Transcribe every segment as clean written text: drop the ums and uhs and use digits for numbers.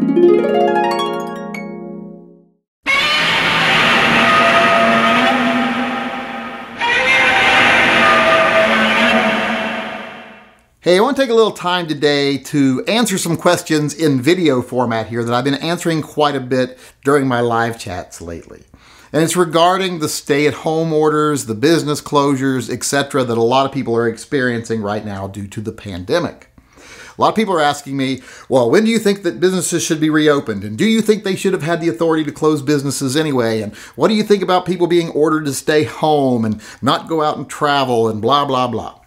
Hey, I want to take a little time today to answer some questions in video format here that I've been answering quite a bit during my live chats lately. And it's regarding the stay-at-home orders, the business closures, etc. that a lot of people are experiencing right now due to the pandemic. A lot of people are asking me, well, when do you think that businesses should be reopened? And do you think they should have had the authority to close businesses anyway? And what do you think about people being ordered to stay home and not go out and travel and blah, blah, blah?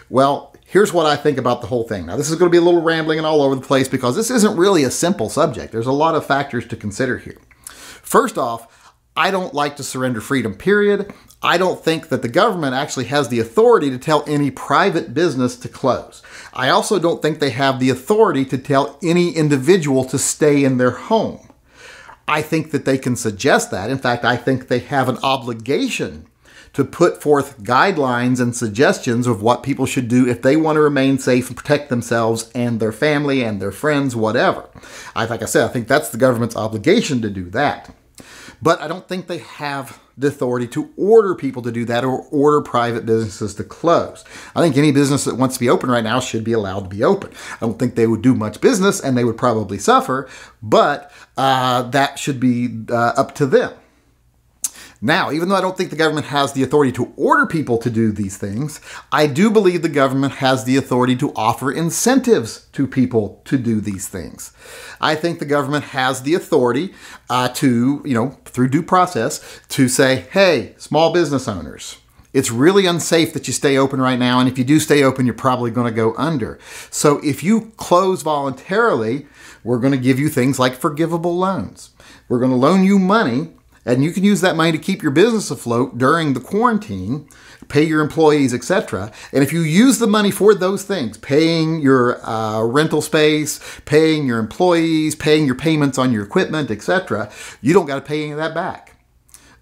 Well, here's what I think about the whole thing. Now, this is going to be a little rambling and all over the place because this isn't really a simple subject. There's a lot of factors to consider here. First off, I don't like to surrender freedom, period. I don't think that the government actually has the authority to tell any private business to close. I also don't think they have the authority to tell any individual to stay in their home. I think that they can suggest that. In fact, I think they have an obligation to put forth guidelines and suggestions of what people should do if they want to remain safe and protect themselves and their family and their friends, whatever. Like I said, I think that's the government's obligation to do that. But I don't think they have the authority to order people to do that or order private businesses to close. I think any business that wants to be open right now should be allowed to be open. I don't think they would do much business and they would probably suffer, but that should be up to them. Now, even though I don't think the government has the authority to order people to do these things, I do believe the government has the authority to offer incentives to people to do these things. I think the government has the authority to, through due process, to say, hey, small business owners, it's really unsafe that you stay open right now, and if you do stay open, you're probably going to go under. So if you close voluntarily, we're going to give you things like forgivable loans. We're going to loan you money, and you can use that money to keep your business afloat during the quarantine, pay your employees, etc. And if you use the money for those things, paying your rental space, paying your employees, paying your payments on your equipment, etc., you don't got to pay any of that back.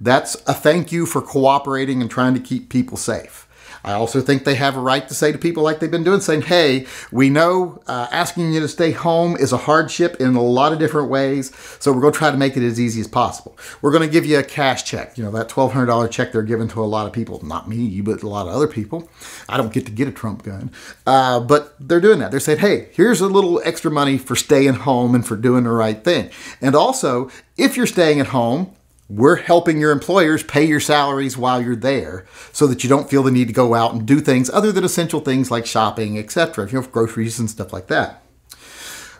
That's a thank you for cooperating and trying to keep people safe. I also think they have a right to say to people like they've been doing, saying, hey, we know asking you to stay home is a hardship in a lot of different ways, so we're going to try to make it as easy as possible. We're going to give you a cash check. That $1,200 check they're giving to a lot of people. Not me, but a lot of other people. I don't get to get a Trump gun. But they're doing that. They're saying, hey, here's a little extra money for staying home and for doing the right thing. And also, if you're staying at home, we're helping your employers pay your salaries while you're there so that you don't feel the need to go out and do things other than essential things like shopping, etc., groceries and stuff like that.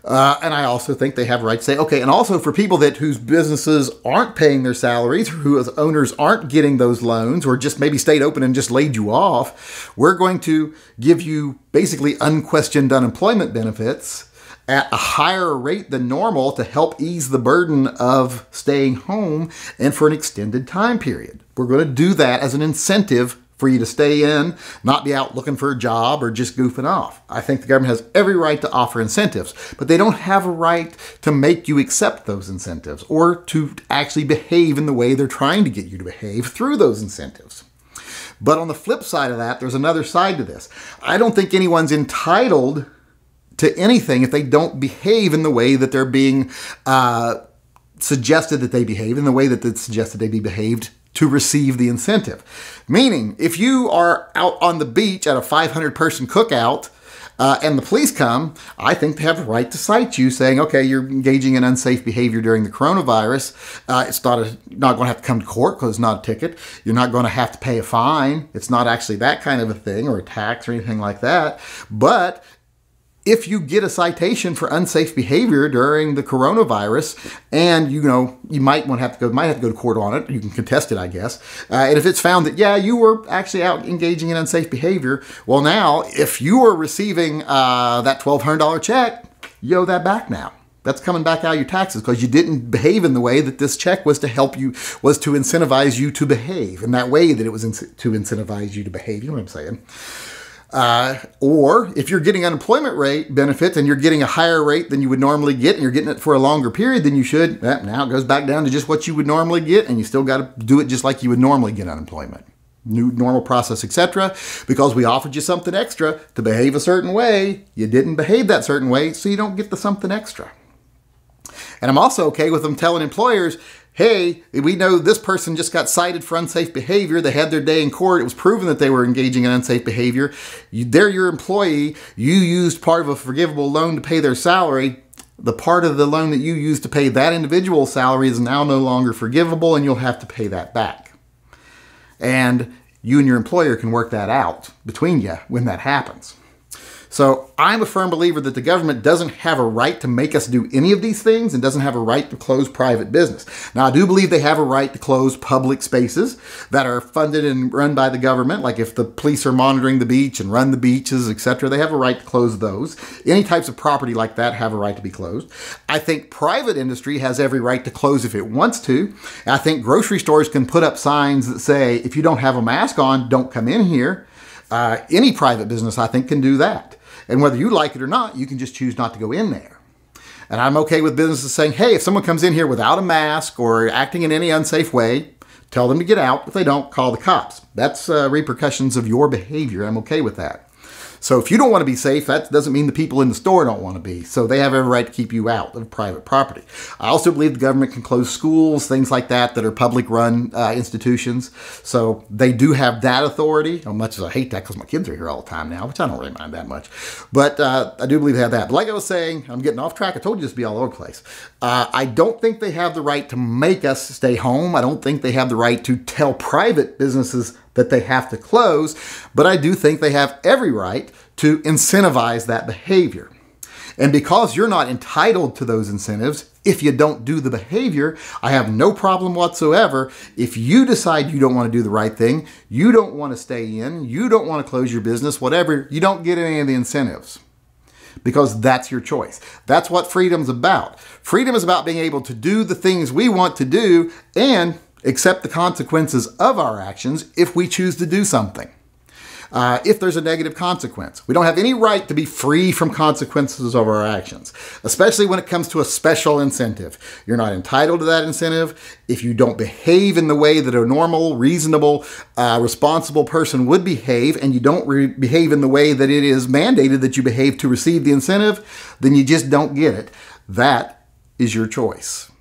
And I also think they have a right to say, okay, and also for people whose businesses aren't paying their salaries, or whose owners aren't getting those loans, or just maybe stayed open and just laid you off, we're going to give you basically unquestioned unemployment benefits at a higher rate than normal to help ease the burden of staying home and for an extended time period. We're going to do that as an incentive for you to stay in, not be out looking for a job or just goofing off. I think the government has every right to offer incentives, but they don't have a right to make you accept those incentives or to actually behave in the way they're trying to get you to behave through those incentives. But on the flip side of that, there's another side to this. I don't think anyone's entitled to anything if they don't behave in the way that they're being suggested that they behave, in the way that it's suggested they be behaved to receive the incentive. Meaning, if you are out on the beach at a 500-person cookout and the police come, I think they have a right to cite you saying, okay, you're engaging in unsafe behavior during the coronavirus. It's not going to have to come to court because it's not a ticket. You're not going to have to pay a fine. It's not actually that kind of a thing or a tax or anything like that. But if you get a citation for unsafe behavior during the coronavirus, and you might have to go to court on it, you can contest it, I guess. And if it's found that, yeah, you were actually out engaging in unsafe behavior, well, now, if you were receiving that $1,200 check, you owe that back now. That's coming back out of your taxes because you didn't behave in the way that this check was to help you, was to incentivize you to behave in that way that it was to incentivize you to behave. You know what I'm saying? Or if you're getting unemployment rate benefits and you're getting a higher rate than you would normally get and you're getting it for a longer period than you should, now it goes back down to just what you would normally get, and you still got to do it just like you would normally get unemployment. New normal process, etc. Because we offered you something extra to behave a certain way. You didn't behave that certain way, so you don't get the something extra. And I'm also okay with them telling employers, hey, we know this person just got cited for unsafe behavior. They had their day in court. It was proven that they were engaging in unsafe behavior. They're your employee. You used part of a forgivable loan to pay their salary. The part of the loan that you used to pay that individual's salary is now no longer forgivable, and you'll have to pay that back. And you and your employer can work that out between you when that happens. So I'm a firm believer that the government doesn't have a right to make us do any of these things and doesn't have a right to close private business. Now, I do believe they have a right to close public spaces that are funded and run by the government. Like if the police are monitoring the beach and run the beaches, etc., they have a right to close those. Any types of property like that have a right to be closed. I think private industry has every right to close if it wants to. I think grocery stores can put up signs that say, if you don't have a mask on, don't come in here. Any private business, I think, can do that. And whether you like it or not, you can just choose not to go in there. And I'm okay with businesses saying, hey, if someone comes in here without a mask or acting in any unsafe way, tell them to get out. If they don't, call the cops. That's repercussions of your behavior. I'm okay with that. So if you don't want to be safe, that doesn't mean the people in the store don't want to be. So they have every right to keep you out of private property. I also believe the government can close schools, things like that, that are public-run institutions. So they do have that authority, as much as I hate that because my kids are here all the time now, which I don't really mind that much. But I do believe they have that. But like I was saying, I'm getting off track. I told you this to be all over the place. I don't think they have the right to make us stay home. I don't think they have the right to tell private businesses that they have to close, but I do think they have every right to incentivize that behavior. And because you're not entitled to those incentives, if you don't do the behavior, I have no problem whatsoever. If you decide you don't want to do the right thing, you don't want to stay in, you don't want to close your business, whatever, you don't get any of the incentives. Because that's your choice. That's what freedom's about. Freedom is about being able to do the things we want to do and accept the consequences of our actions if we choose to do something. If there's a negative consequence. We don't have any right to be free from consequences of our actions, especially when it comes to a special incentive. You're not entitled to that incentive. If you don't behave in the way that a normal, reasonable, responsible person would behave, and you don't behave in the way that it is mandated that you behave to receive the incentive, then you just don't get it. That is your choice.